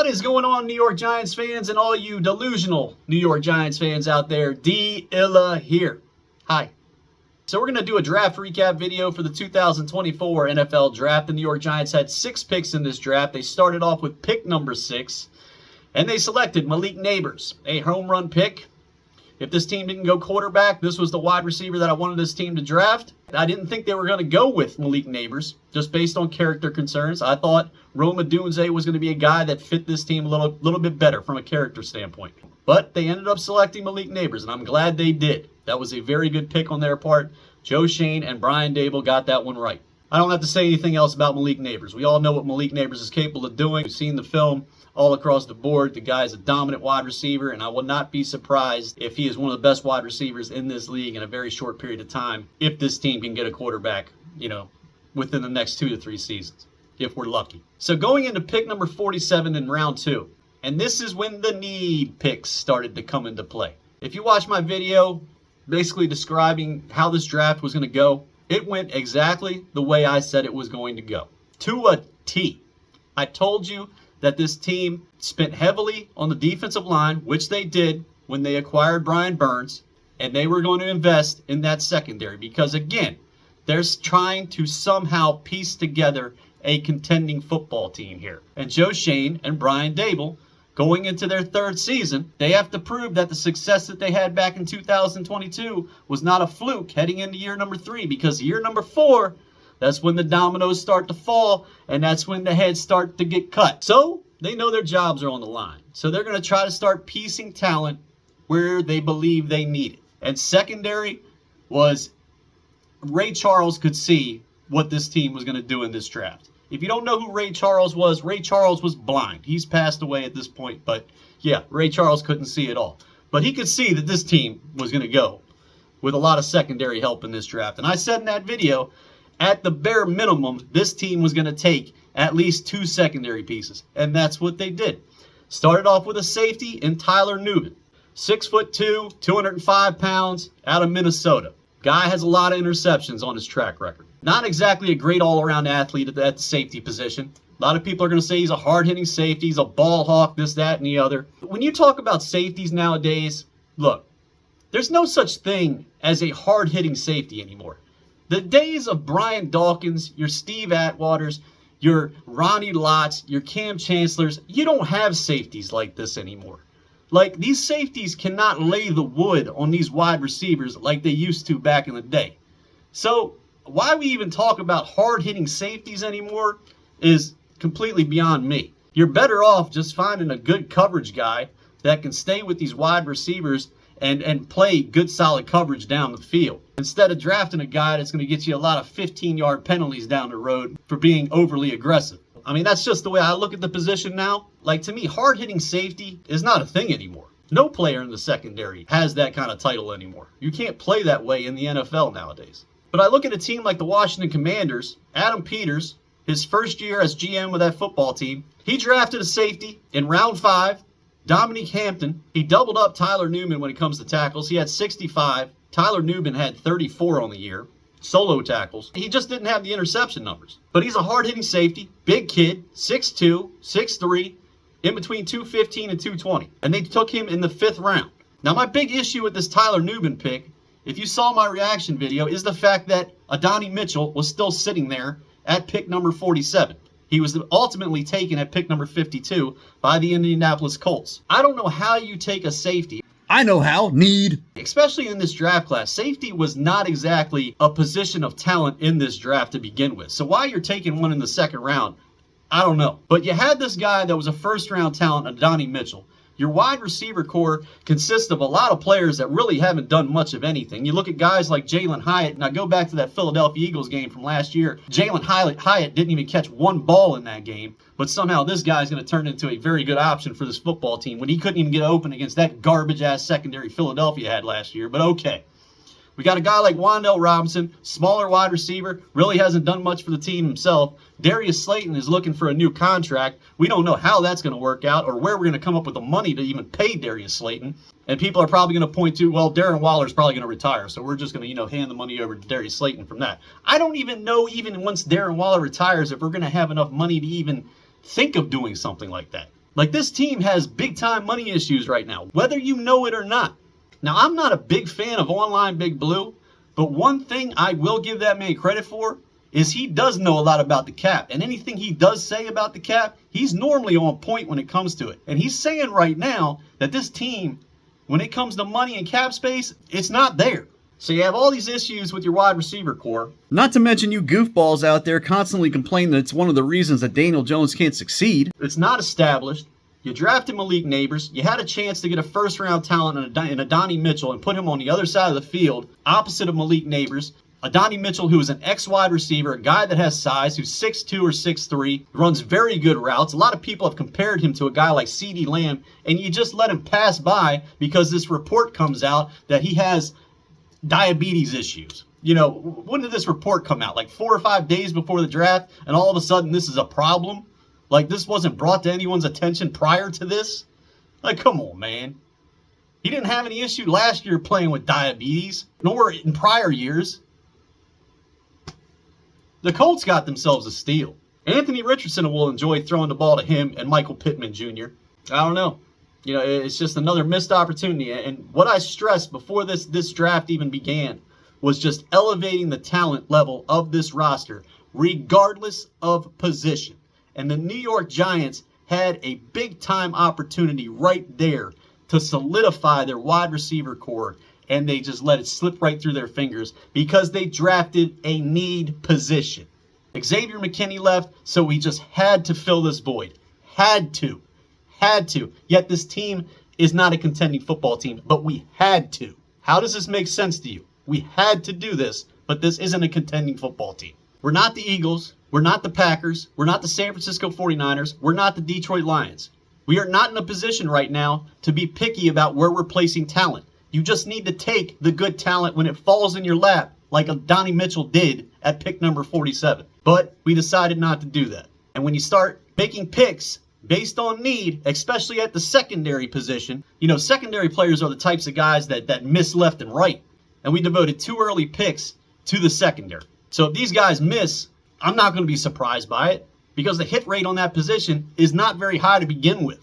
What is going on, New York Giants fans and all you delusional New York Giants fans out there? D-Illa here. Hi. So we're going to do a draft recap video for the 2024 NFL Draft. The New York Giants had 6 picks in this draft. They started off with pick number 6, and they selected Malik Nabers, a home run pick. If this team didn't go quarterback, this was the wide receiver that I wanted this team to draft. I didn't think they were going to go with Malik Nabers, just based on character concerns. I thought Rome Odunze was going to be a guy that fit this team a little bit better from a character standpoint. But they ended up selecting Malik Nabers, and I'm glad they did. That was a very good pick on their part. Schoen and Brian Daboll got that one right. I don't have to say anything else about Malik Nabers. We all know what Malik Nabers is capable of doing. We've seen the film all across the board. The guy is a dominant wide receiver, and I would not be surprised if he is one of the best wide receivers in this league in a very short period of time, if this team can get a quarterback, within the next 2 to 3 seasons, if we're lucky. So going into pick number 47 in round 2, and this is when the need picks started to come into play. If you watch my video basically describing how this draft was going to go, it went exactly the way I said it was going to go, to a T. I told you that this team spent heavily on the defensive line, which they did when they acquired Brian Burns, and they were going to invest in that secondary because, again, they're trying to somehow piece together a contending football team here. And Schoen and Brian Daboll, going into their 3rd season, they have to prove that the success that they had back in 2022 was not a fluke heading into year number 3, because year number 4, that's when the dominoes start to fall, and that's when the heads start to get cut. So they know their jobs are on the line. So they're going to try to start piecing talent where they believe they need it. And secondary was, Ray Charles could see what this team was going to do in this draft. If you don't know who Ray Charles was blind. He's passed away at this point, but yeah, Ray Charles couldn't see it all. But he could see that this team was going to go with a lot of secondary help in this draft. And I said in that video, at the bare minimum, this team was going to take at least 2 secondary pieces. And that's what they did. Started off with a safety in Tyler Nubin. 6'2", 205 pounds, out of Minnesota. Guy has a lot of interceptions on his track record. Not exactly a great all-around athlete at the safety position. A lot of people are going to say he's a hard-hitting safety, he's a ball hawk, this, that, and the other. When you talk about safeties nowadays, look, there's no such thing as a hard-hitting safety anymore. The days of Brian Dawkins, your Steve Atwaters, your Ronnie Lott's, your Cam Chancellors, you don't have safeties like this anymore. Like, these safeties cannot lay the wood on these wide receivers like they used to back in the day. So why we even talk about hard-hitting safeties anymore is completely beyond me. You're better off just finding a good coverage guy that can stay with these wide receivers and play good solid coverage down the field, instead of drafting a guy that's going to get you a lot of 15-yard penalties down the road for being overly aggressive. I mean, that's just the way I look at the position now. Like, to me, hard-hitting safety is not a thing anymore. No player in the secondary has that kind of title anymore. You can't play that way in the NFL nowadays. But I look at a team like the Washington Commanders. Adam Peters, his first year as GM of that football team, he drafted a safety in round 5, Dominique Hampton. He doubled up Tyler Nubin when it comes to tackles. He had 65. Tyler Nubin had 34 on the year. Solo tackles. He just didn't have the interception numbers. But he's a hard-hitting safety, big kid, 6'2", 6'3", in between 215 and 220. And they took him in the 5th round. Now, my big issue with this Tyler Nubin pick, if you saw my reaction video, is the fact that Adonai Mitchell was still sitting there at pick number 47. He was ultimately taken at pick number 52 by the Indianapolis Colts. I don't know how you take a safety. I know how. Need. Especially in this draft class, safety was not exactly a position of talent in this draft to begin with. So why you're taking one in the 2nd round, I don't know. But you had this guy that was a 1st-round talent, Adonai Mitchell. Your wide receiver core consists of a lot of players that really haven't done much of anything. You look at guys like Jalen Hyatt, and I go back to that Philadelphia Eagles game from last year. Jalen Hyatt didn't even catch one ball in that game, but somehow this guy's going to turn into a very good option for this football team when he couldn't even get open against that garbage-ass secondary Philadelphia had last year. But okay. We got a guy like Wan'Dale Robinson, smaller wide receiver, really hasn't done much for the team himself. Darius Slayton is looking for a new contract. We don't know how that's going to work out or where we're going to come up with the money to even pay Darius Slayton. And people are probably going to point to, well, Darren Waller's probably going to retire, so we're just going to, hand the money over to Darius Slayton from that. I don't even know, even once Darren Waller retires, if we're going to have enough money to even think of doing something like that. Like, this team has big time money issues right now, whether you know it or not. Now, I'm not a big fan of Online Big Blue, but one thing I will give that man credit for is he does know a lot about the cap. And anything he does say about the cap, he's normally on point when it comes to it. And he's saying right now that this team, when it comes to money and cap space, it's not there. So you have all these issues with your wide receiver core. Not to mention you goofballs out there constantly complain that it's one of the reasons that Daniel Jones can't succeed. It's not established. You drafted Malik Nabers. You had a chance to get a first-round talent in Adonai Mitchell and put him on the other side of the field, opposite of Malik Nabers. Adonai Mitchell, who is an ex-wide receiver, a guy that has size, who's 6'2 or 6'3, runs very good routes. A lot of people have compared him to a guy like CeeDee Lamb, and you just let him pass by because this report comes out that he has diabetes issues. You know, when did this report come out? Like 4 or 5 days before the draft, and all of a sudden this is a problem? Like, this wasn't brought to anyone's attention prior to this? Like, come on, man. He didn't have any issue last year playing with diabetes, nor in prior years. The Colts got themselves a steal. Anthony Richardson will enjoy throwing the ball to him and Michael Pittman Jr. I don't know. You know, it's just another missed opportunity. And what I stressed before this draft even began was just elevating the talent level of this roster, regardless of position. And the New York Giants had a big-time opportunity right there to solidify their wide receiver core, and they just let it slip right through their fingers because they drafted a need position. Xavier McKinney left, so we just had to fill this void. Had to. Yet this team is not a contending football team, but we had to. How does this make sense to you? We had to do this, but this isn't a contending football team. We're not the Eagles. We're not the Packers. We're not the San Francisco 49ers. We're not the Detroit Lions. We are not in a position right now to be picky about where we're placing talent. You just need to take the good talent when it falls in your lap, like Adonai Mitchell did at pick number 47. But we decided not to do that. And when you start making picks based on need, especially at the secondary position, you know, secondary players are the types of guys that miss left and right. And we devoted 2 early picks to the secondary. So if these guys miss, I'm not going to be surprised by it because the hit rate on that position is not very high to begin with.